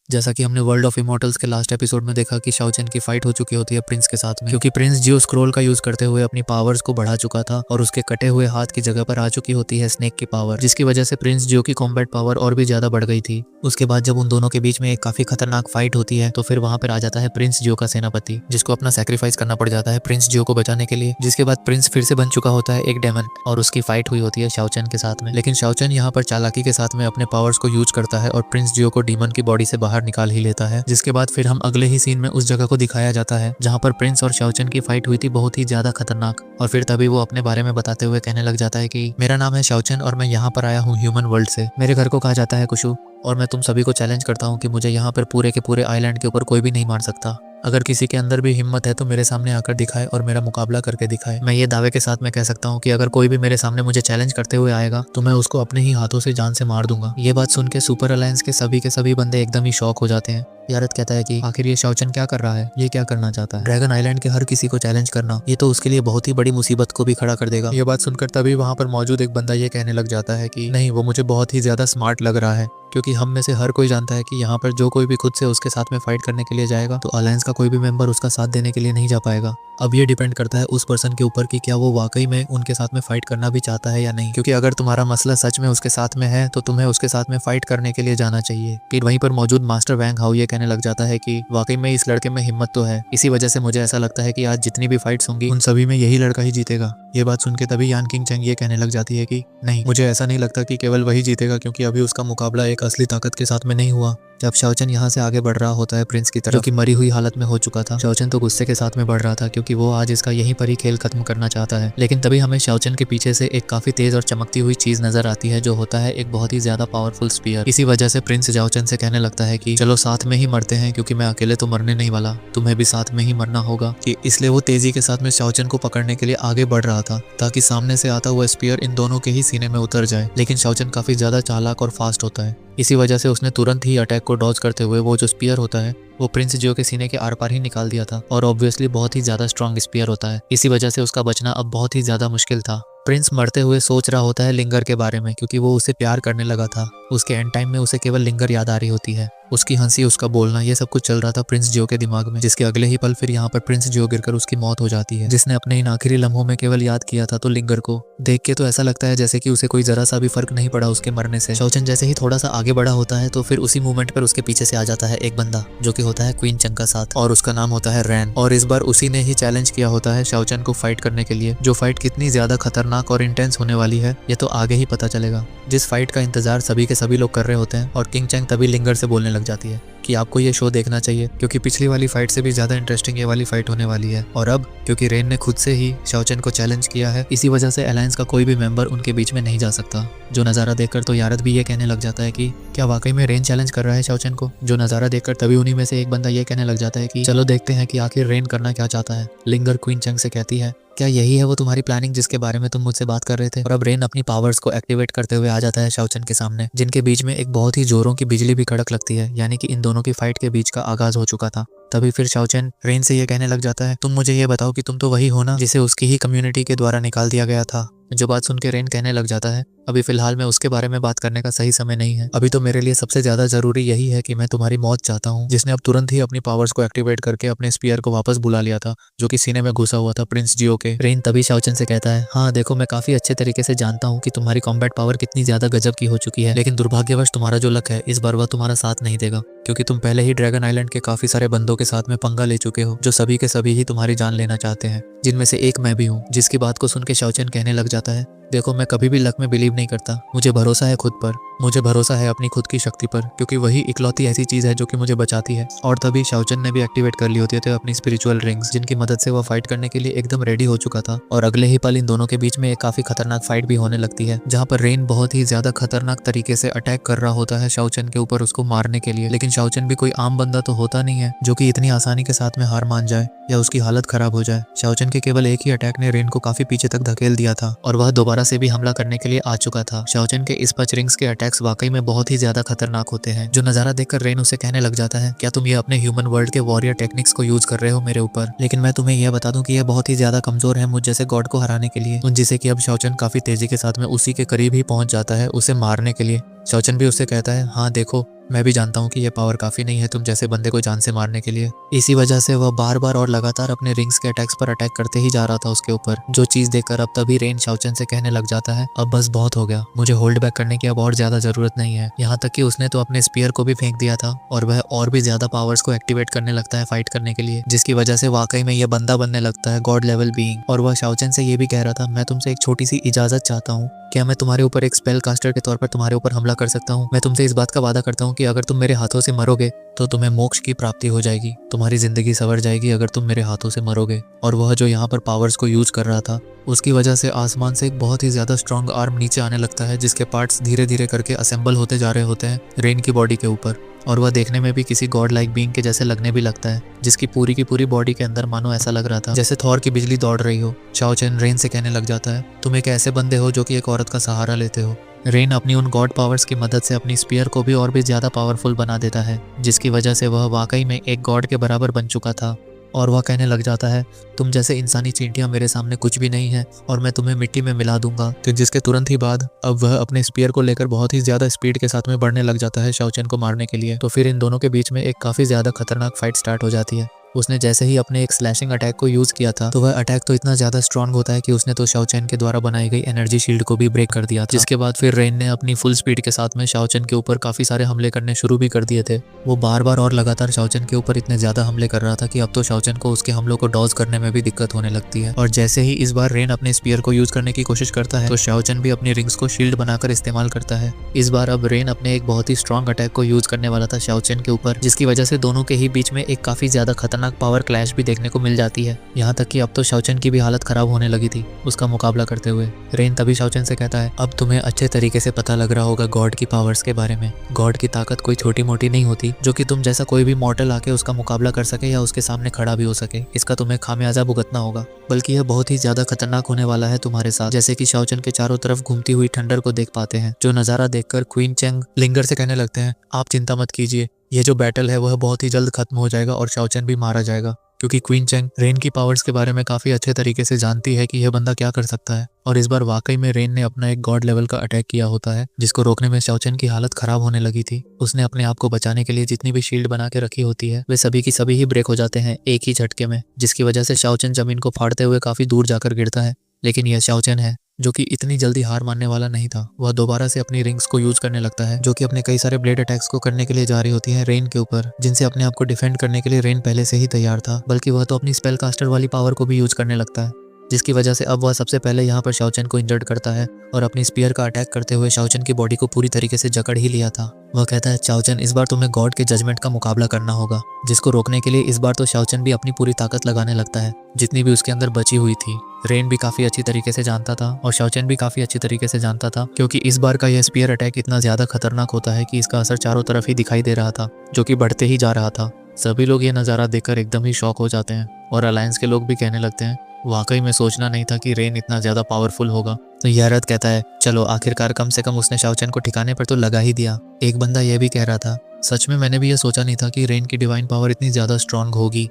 जैसा कि हमने वर्ल्ड ऑफ इमॉर्टल्स के लास्ट एपिसोड में देखा कि शाओ चेन की फाइट हो चुकी होती है प्रिंस के साथ में, क्योंकि प्रिंस जियो स्क्रोल का यूज करते हुए अपनी पावर्स को बढ़ा चुका था और उसके कटे हुए हाथ की जगह पर आ चुकी होती है स्नेक की पावर, जिसकी वजह से प्रिंस जियो की कॉम्बैट पावर और भी ज्यादा बढ़ गई थी। उसके बाद जब उन दोनों के बीच में एक काफी खतरनाक फाइट होती है तो फिर वहां पर आ जाता है प्रिंस जियो का सेनापति, जिसको अपना सैक्रिफाइस करना पड़ जाता है प्रिंस जियो को बचाने के लिए। जिसके बाद प्रिंस फिर से बन चुका होता है एक डेमन और उसकी फाइट हुई होती है शाओ चेन के साथ में। लेकिन शाओ चेन यहाँ पर चालाकी के साथ में अपने पावर्स को यूज करता है और प्रिंस जियो को डीमन की बॉडी से बाहर निकाल ही लेता है। जिसके बाद फिर हम अगले ही सीन में उस जगह को दिखाया जाता है जहाँ पर प्रिंस और शाओ चेन की फाइट हुई थी, बहुत ही ज्यादा खतरनाक। और फिर तभी वो अपने बारे में बताते हुए कहने लग जाता है कि मेरा नाम है शाओ चेन और मैं यहाँ पर आया हूँ ह्यूमन वर्ल्ड से। मेरे घर को कहा जाता है कुशु और मैं तुम सभी को चैलेंज करता हूँ कि मुझे यहाँ पर पूरे के पूरे आइलैंड के ऊपर कोई भी नहीं मार सकता। अगर किसी के अंदर भी हिम्मत है तो मेरे सामने आकर दिखाए और मेरा मुकाबला करके दिखाए। मैं ये दावे के साथ मैं कह सकता हूँ कि अगर कोई भी मेरे सामने मुझे चैलेंज करते हुए आएगा तो मैं उसको अपने ही हाथों से जान से मार दूंगा। ये बात सुन के सुपर अलायंस के सभी बंदे एकदम ही शॉक हो जाते हैं। यारत कहता है कि आखिर ये शाओ चेन क्या कर रहा है, ये क्या करना चाहता है। ड्रैगन आइलैंड के हर किसी को चैलेंज करना ये तो उसके लिए बहुत ही बड़ी मुसीबत को भी खड़ा कर देगा। ये बात सुनकर तभी वहां पर मौजूद एक बंदा ये कहने लग जाता है कि नहीं, वो मुझे बहुत ही ज्यादा स्मार्ट लग रहा है, क्योंकि हम में से हर कोई जानता है कि यहाँ पर जो कोई भी खुद से उसके साथ में फाइट करने के लिए जाएगा तो अलायंस का कोई भी मेंबर उसका साथ देने के लिए नहीं जा पाएगा। अब ये डिपेंड करता है उस पर्सन के ऊपर कि क्या वो वाकई में उनके साथ में फाइट करना भी चाहता है या नहीं। क्योंकि अगर तुम्हारा मसला सच में उसके साथ में है तो तुम्हें उसके साथ में फाइट करने के लिए जाना चाहिए। फिर वहीं पर मौजूद मास्टर वैंग हाउ ये कहने लग जाता है कि वाकई में इस लड़के में हिम्मत तो है, इसी वजह से मुझे ऐसा लगता है कि आज जितनी भी फाइट्स होंगी उन सभी में यही लड़का ही जीतेगा। ये बात सुन के तभी यान किंग चेंग ये कहने लग जाती है कि नहीं, मुझे ऐसा नहीं लगता कि केवल वही जीतेगा, क्योंकि अभी उसका मुकाबला एक असली ताकत के साथ में नहीं हुआ। जब शाओ चेन यहाँ से आगे बढ़ रहा होता है प्रिंस की तरफ, जो कि मरी हुई हालत में हो चुका था, शाओ चेन तो गुस्से के साथ में बढ़ रहा था क्योंकि वो आज इसका यहीं पर ही खेल खत्म करना चाहता है। लेकिन तभी हमें शाओ चेन के पीछे से एक काफी तेज और चमकती हुई चीज नजर आती है, जो होता है एक बहुत ही ज्यादा पावरफुल स्पीयर। इसी वजह से प्रिंस शाओ चेन से कहने लगता है कि चलो साथ में ही मरते हैं, क्योंकि मैं अकेले तो मरने नहीं वाला, तुम्हें भी साथ में ही मरना होगा। कि इसलिए वो तेजी के साथ में शाओ चेन को पकड़ने के लिए आगे बढ़ रहा था ताकि सामने से आता हुआ स्पीयर इन दोनों के ही सीने में उतर जाए। लेकिन शाओ चेन काफी ज्यादा चालाक और फास्ट होता है, इसी वजह से उसने तुरंत ही अटैक को डॉज करते हुए वो जो स्पीयर होता है वो प्रिंस जियो के सीने के आर पार ही निकाल दिया था। और ऑब्वियसली बहुत ही ज्यादा स्ट्रॉन्ग स्पीयर होता है, इसी वजह से उसका बचना अब बहुत ही ज्यादा मुश्किल था। प्रिंस मरते हुए सोच रहा होता है लिंगर के बारे में, क्योंकि वो उसे प्यार करने लगा था। उसके एंड टाइम में उसे केवल लिंगर याद आ रही होती है, उसकी हंसी, उसका बोलना, ये सब कुछ चल रहा था प्रिंस जियो के दिमाग में। जिसके अगले ही पल फिर यहाँ पर प्रिंस जियो गिरकर उसकी मौत हो जाती है, जिसने अपने इन आखिरी लम्हों में केवल याद किया था तो लिंगर को। देख के तो ऐसा लगता है जैसे कि उसे कोई जरा सा भी फर्क नहीं पड़ा उसके मरने से। शाओ चेन जैसे ही थोड़ा सा आगे बढ़ा होता है तो फिर उसी मूवमेंट पर उसके पीछे से आ जाता है एक बंदा, जो कि होता है क्वीन चंग का साथ, और उसका नाम होता है रैन। और इस बार उसी ने ही चैलेंज किया होता है शाओ चेन को फाइट करने के लिए। जो फाइट कितनी ज्यादा खतरनाक और इंटेंस होने वाली है ये तो आगे ही पता चलेगा। जिस फाइट का इंतजार सभी के सभी लोग कर रहे होते हैं, और किंग चेंग तभी लिंगर से बोलने लग जाती है कि आपको ये शो देखना चाहिए, क्योंकि पिछली वाली फाइट से भी ज्यादा इंटरेस्टिंग ये वाली फाइट होने वाली है। और अब क्योंकि रेन ने खुद से ही शाओ चेन को चैलेंज किया है, इसी वजह से अलायंस का कोई भी मेंबर उनके बीच में नहीं जा सकता। जो नज़ारा देखकर तो यारत भी ये कहने लग जाता है कि क्या वाकई में रेन चैलेंज कर रहा है शाओ चेन को। जो नज़ारा देखकर तभी उन्हीं में से एक बंदा ये कहने लग जाता है कि चलो देखते हैं कि आखिर रेन करना क्या चाहता है। लिंगर क्वीन चंग से कहती है, क्या यही है वो तुम्हारी प्लानिंग जिसके बारे में तुम मुझसे बात कर रहे थे। और अब रेन अपनी पावर्स को एक्टिवेट करते हुए आ जाता है शाओ चेन के सामने, जिनके बीच में एक बहुत ही जोरों की बिजली भी कड़क लगती है, यानी कि इन दोनों की फाइट के बीच का आगाज हो चुका था। तभी फिर शाओ चेन रेन से ये कहने लग जाता है, तुम मुझे ये बताओ कि तुम तो वही हो ना जिसे उसकी ही कम्युनिटी के द्वारा निकाल दिया गया था। जो बात सुन के रेन कहने लग जाता है, अभी फिलहाल में उसके बारे में बात करने का सही समय नहीं है। अभी तो मेरे लिए सबसे ज्यादा जरूरी यही है कि मैं तुम्हारी मौत चाहता हूँ। जिसने अब तुरंत ही अपनी पावर्स को एक्टिवेट करके अपने स्पीयर को वापस बुला लिया था, जो कि सीने में घुसा हुआ था प्रिंस जियो के। रेन तभी शाओ चेन से कहता है, हाँ देखो, मैं काफी अच्छे तरीके से जानता हूँ कि तुम्हारी कॉम्बैट पावर कितनी ज्यादा गजब की हो चुकी है, लेकिन दुर्भाग्यवश तुम्हारा जो लक है इस बार वह तुम्हारा साथ नहीं देगा, क्योंकि तुम पहले ही ड्रैगन आइलैंड के काफी सारे बंदों के साथ में पंगा ले चुके हो, जो सभी के सभी ही तुम्हारी जान लेना चाहते हैं, जिनमें से एक मैं भी हूँ। जिसकी बात को सुन के शाओ चेन कहने लग जाता है, देखो मैं कभी भी लक में बिलीव नहीं करता, मुझे भरोसा है खुद पर, मुझे भरोसा है अपनी खुद की शक्ति पर, क्योंकि वही इकलौती ऐसी चीज है जो कि मुझे बचाती है। और तभी शाओ चेन ने भी एक्टिवेट कर ली होती है अपनी स्पिरिचुअल रिंग्स, जिनकी मदद से वह फाइट करने के लिए एकदम रेडी हो चुका था। और अगले ही पल इन दोनों के बीच में एक काफी खतरनाक फाइट भी होने लगती है, जहाँ पर रेन बहुत ही ज्यादा खतरनाक तरीके से अटैक कर रहा होता है शाओ चेन के ऊपर उसको मारने के लिए। लेकिन शाओ चेन भी कोई आम बंदा तो होता नहीं है जो कि इतनी आसानी के साथ में हार मान जाए या उसकी हालत खराब हो जाए। शाओ चेन के केवल एक ही अटैक ने रेन को काफी पीछे तक धकेल दिया था और वह दोबारा से भी हमला करने के लिए आ चुका था। शाओ चेन के इस पच रिंग्स के अटैक्स वाकई में बहुत ही ज्यादा खतरनाक होते हैं। जो नजारा देखकर रेन उसे कहने लग जाता है, क्या तुम ये अपने ह्यूमन वर्ल्ड के वॉरियर टेक्निक्स को यूज कर रहे हो मेरे ऊपर। लेकिन मैं तुम्हें यह बता दूं कि यह बहुत ही ज्यादा कमजोर है मुझ जैसे गॉड को हराने के लिए। जिसे कि अब शाओ चेन काफी तेजी के साथ में उसी के करीब ही पहुंच जाता है उसे मारने के लिए। शाओ चेन भी उससे कहता है, हाँ देखो, मैं भी जानता हूँ कि ये पावर काफी नहीं है तुम जैसे बंदे को जान से मारने के लिए। इसी वजह से वह बार बार और लगातार अपने रिंग्स के अटैक्स पर अटैक करते ही जा रहा था उसके ऊपर। जो चीज देखकर अब तभी रेन शाओचन से कहने लग जाता है, अब बस बहुत हो गया, मुझे होल्ड बैक करने की अब और ज्यादा जरूरत नहीं है। यहाँ तक कि उसने तो अपने स्पीयर को भी फेंक दिया था और वह और भी ज्यादा पावर्स को एक्टिवेट करने लगता है फाइट करने के लिए, जिसकी वजह से वाकई में यह बंदा बनने लगता है गॉड लेवल बीइंग। और वह शाओचन से ये भी कह रहा था, मैं तुमसे एक छोटी सी इजाजत चाहता हूँ, क्या मैं तुम्हारे ऊपर एक स्पेल कास्टर के तौर पर तुम्हारे ऊपर हमला कर सकता हूँ? मैं तुमसे इस बात का वादा करता हूँ कि अगर तुम मेरे हाथों से मरोगे तो तुम्हें मोक्ष की प्राप्ति हो जाएगी, तुम्हारी जिंदगी संवर जाएगी अगर तुम मेरे हाथों से मरोगे। और वह जो यहाँ पर पावर्स को यूज कर रहा था उसकी वजह से आसमान से एक बहुत ही ज्यादा स्ट्रॉन्ग आर्म नीचे आने लगता है, जिसके पार्ट्स धीरे धीरे करके असेंबल होते जा रहे होते हैं रेन की बॉडी के ऊपर। और वह देखने में भी किसी गॉड लाइक बीइंग के जैसे लगने भी लगता है, जिसकी की पूरी बॉडी के अंदर मानो ऐसा लग रहा था जैसे थॉर की बिजली दौड़ रही हो। शाओचन रेन से कहने लग जाता है, तुम एक ऐसे बंदे हो जो कि एक औरत का सहारा लेते हो। रेन अपनी उन गॉड पावर्स की मदद से अपनी स्पीयर को भी और भी ज्यादा पावरफुल बना देता है, जिसकी वजह से वह वाकई में एक गॉड के बराबर बन चुका था। और वह कहने लग जाता है, तुम जैसे इंसानी चींटियां मेरे सामने कुछ भी नहीं है और मैं तुम्हें मिट्टी में मिला दूंगा। तो जिसके तुरंत ही बाद अब वह अपने स्पीयर को लेकर बहुत ही ज्यादा स्पीड के साथ में बढ़ने लग जाता है शाओचन को मारने के लिए। तो फिर इन दोनों के बीच में एक काफी ज्यादा खतरनाक फाइट स्टार्ट हो जाती है। उसने जैसे ही अपने एक स्लैशिंग अटैक को यूज किया था तो वह अटैक तो इतना ज्यादा स्ट्रांग होता है कि उसने तो शाओचन के द्वारा बनाई गई एनर्जी शील्ड को भी ब्रेक कर दिया था। जिसके बाद फिर रेन ने अपनी फुल स्पीड के साथ में शाओचन के ऊपर काफी सारे हमले करने शुरू भी कर दिए थे। वो बार बार और लगातार शाओचन के ऊपर इतने ज्यादा हमले कर रहा था कि अब तो शाओचन को उसके हमलों को डॉज करने में भी दिक्कत होने लगती है। और जैसे ही इस बार रेन अपने स्पीयर को यूज करने की कोशिश करता है तो शाओचन भी अपनी रिंग्स को शील्ड बनाकर इस्तेमाल करता है। इस बार अब रेन अपने एक बहुत ही स्ट्रॉन्ग अटैक को यूज करने वाला था शाओचन के ऊपर, जिसकी वजह से दोनों के ही बीच में एक काफी ज्यादा खतरनाक पावर क्लैश भी देखने को मिल जाती है। यहाँ तक कि अब तो शाओचन की भी हालत खराब होने लगी थी उसका मुकाबला करते हुए। रेन तभी शाओचन से कहता है, अब तुम्हें अच्छे तरीके से पता लग रहा होगा गॉड की पावर्स के बारे में। गॉड की ताकत कोई छोटी मोटी नहीं होती जो कि तुम जैसा कोई भी मॉर्टल आके उसका मुकाबला कर सके या उसके सामने खड़ा भी हो सके। इसका तुम्हें खामियाजा भुगतना होगा, बल्कि यह बहुत ही ज्यादा खतरनाक होने वाला है तुम्हारे साथ। जैसे कि शाओचन के चारों तरफ घूमती हुई थंडर को देख पाते हैं, जो नजारा देखकर क्वीन चेंग लिंगर से कहने लगते हैं, आप चिंता मत कीजिए, ये जो बैटल है वह बहुत ही जल्द खत्म हो जाएगा और शाओचन भी मारा जाएगा। क्योंकि क्वीन चेंग रेन की पावर्स के बारे में काफी अच्छे तरीके से जानती है कि यह बंदा क्या कर सकता है। और इस बार वाकई में रेन ने अपना एक गॉड लेवल का अटैक किया होता है, जिसको रोकने में शाओचन की हालत खराब होने लगी थी। उसने अपने आप को बचाने के लिए जितनी भी शील्ड बना के रखी होती है वे सभी की सभी ही ब्रेक हो जाते हैं एक ही झटके में, जिसकी वजह से शाओचन जमीन को फाड़ते हुए काफी दूर जाकर गिरता है। लेकिन यह शाओचन है जो कि इतनी जल्दी हार मानने वाला नहीं था। वह दोबारा से अपनी रिंग्स को यूज करने लगता है, जो कि अपने कई सारे ब्लेड अटैक्स को करने के लिए जा रही होती है रेन के ऊपर, जिनसे अपने आप को डिफेंड करने के लिए रेन पहले से ही तैयार था। बल्कि वह तो अपनी स्पेल कास्टर वाली पावर को भी यूज करने लगता है, जिसकी वजह से अब वह सबसे पहले यहाँ पर शाओचन को इंजर्ड करता है और अपनी स्पीयर का अटैक करते हुए शाओचन की बॉडी को पूरी तरीके से जकड़ ही लिया था। वह कहता है, शाओचन इस बार तुम्हें गॉड के जजमेंट का मुकाबला करना होगा, जिसको रोकने के लिए इस बार तो शाओचन भी अपनी पूरी ताकत लगाने लगता है जितनी भी उसके अंदर बची हुई थी। रेन भी काफी अच्छी तरीके से जानता था और शाओचन भी काफी अच्छी तरीके से जानता था, क्योंकि इस बार का यह स्पीयर अटैक इतना ज्यादा खतरनाक होता है कि इसका असर चारों तरफ ही दिखाई दे रहा था, जो कि बढ़ते ही जा रहा था। सभी लोग ये नज़ारा देखकर एकदम ही शॉक हो जाते हैं और अलायंस के लोग भी कहने लगते हैं, वाकई में सोचना नहीं था कि रेन इतना ज्यादा पावरफुल होगा। तो यारद कहता है, चलो आखिरकार कम से कम उसने शाओचन को ठिकाने पर तो लगा ही दिया। एक बंदा यह भी कह रहा था, सच में मैंने भी ये सोचा नहीं था कि रेन की डिवाइन पावर इतनी ज्यादा स्ट्रांग होगी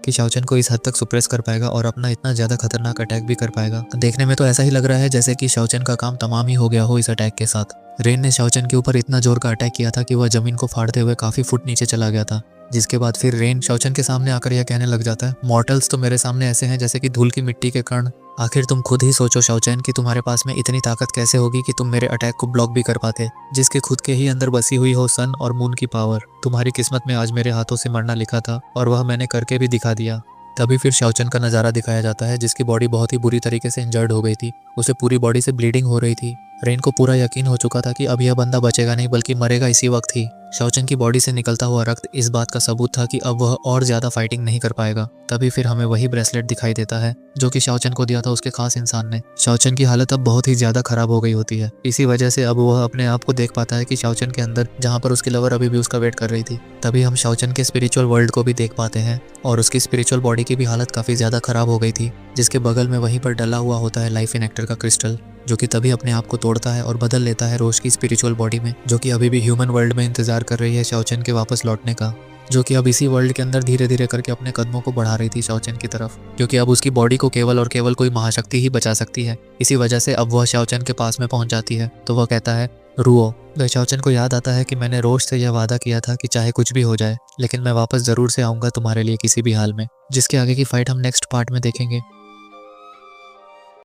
कि शाओचन को इस हद तक सुप्रेस कर पाएगा और अपना इतना ज्यादा खतरनाक अटैक भी कर पाएगा। देखने में तो ऐसा ही लग रहा है जैसे कि शाओचन का काम तमाम ही हो गया हो इस अटैक के साथ। रेन ने शाओचन के ऊपर इतना जोर का अटैक किया था कि वह जमीन को फाड़ते हुए काफी फुट नीचे चला गया था। जिसके बाद फिर रेन शाओचन के सामने आकर यह कहने लग जाता है, मॉर्टल्स तो मेरे सामने ऐसे हैं जैसे कि धूल की मिट्टी के कण। आखिर तुम खुद ही सोचो शाओचन कि तुम्हारे पास में इतनी ताकत कैसे होगी कि तुम मेरे अटैक को ब्लॉक भी कर पाते, जिसके खुद के ही अंदर बसी हुई हो सन और मून की पावर। तुम्हारी किस्मत में आज मेरे हाथों से मरना लिखा था और वह मैंने करके भी दिखा दिया। तभी फिर शाओचन का नज़ारा दिखाया जाता है, जिसकी बॉडी बहुत ही बुरी तरीके से इंजर्ड हो गई थी। उसे पूरी बॉडी से ब्लीडिंग हो रही थी। रेन को पूरा यकीन हो चुका था कि अब यह बंदा बचेगा नहीं बल्कि मरेगा इसी वक्त ही। शाओचन की बॉडी से निकलता हुआ रक्त इस बात का सबूत था कि अब वह और ज्यादा फाइटिंग नहीं कर पाएगा। तभी फिर हमें वही ब्रेसलेट दिखाई देता है जो कि शाओचन को दिया था उसके खास इंसान ने। शाओचन की हालत अब बहुत ही ज्यादा खराब हो गई होती है। इसी वजह से अब वह अपने आप को देख पाता है कि शाओचन के अंदर, जहाँ पर उसकी लवर अभी भी उसका वेट कर रही थी, तभी हम शाओचन के स्पिरिचुअल वर्ल्ड को भी देख पाते हैं और उसकी स्पिरिचुअल बॉडी की भी हालत काफी ज्यादा खराब हो गई थी, जिसके बगल में वहीं पर डला हुआ होता है लाइफ इनेक्टर का क्रिस्टल, जो कि तभी अपने आप को तोड़ता है और बदल लेता है रोज की स्पिरिचुअल बॉडी में, जो कि अभी भी ह्यूमन वर्ल्ड में इंतजार कर रही है शाओचन के वापस लौटने का, जो कि अब इसी वर्ल्ड के अंदर धीरे धीरे करके अपने कदमों को बढ़ा रही थी शाओचन की तरफ, क्योंकि अब उसकी बॉडी को केवल और केवल कोई महाशक्ति ही बचा सकती है। इसी वजह से अब वह शाओचन के पास में पहुंच जाती है। तो वह कहता है, रुओ। शाओचन को याद आता है कि मैंने रोज से यह वादा किया था कि चाहे कुछ भी हो जाए लेकिन मैं वापस जरूर से आऊंगा तुम्हारे लिए किसी भी हाल में। जिसके आगे की फाइट हम नेक्स्ट पार्ट में देखेंगे।